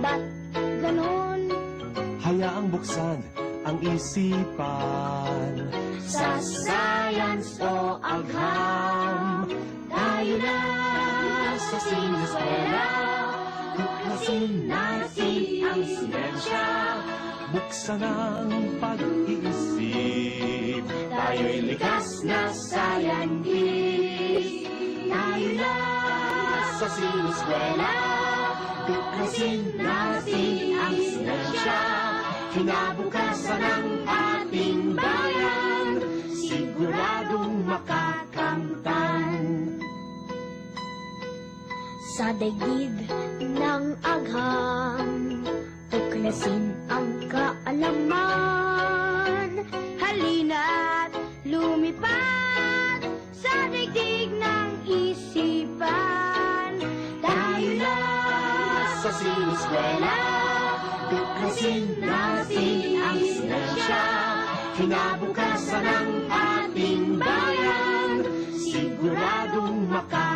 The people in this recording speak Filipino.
ba't ganon? Hayaang buksan ang isipan. Sa science o agham, tayo na sa siniskwela. Tuklasin natin ang siyensya. Buksan ang pag-iisip. Tayo'y likas na scientist. Tayo na sa siniskwela. Tuklasin natin ang siyensya. Kinabukasan ng ating bayan, siguradong makakamtan. Sa daigdig ng agham, tuklasin ang kaalaman. Halina't lumipad sa daigdig ng isipan. Tayo na sa siniskwela. Tuklasin natin ang siyensya. Kinabukasan ng ating bayan, siguradong makakamtan.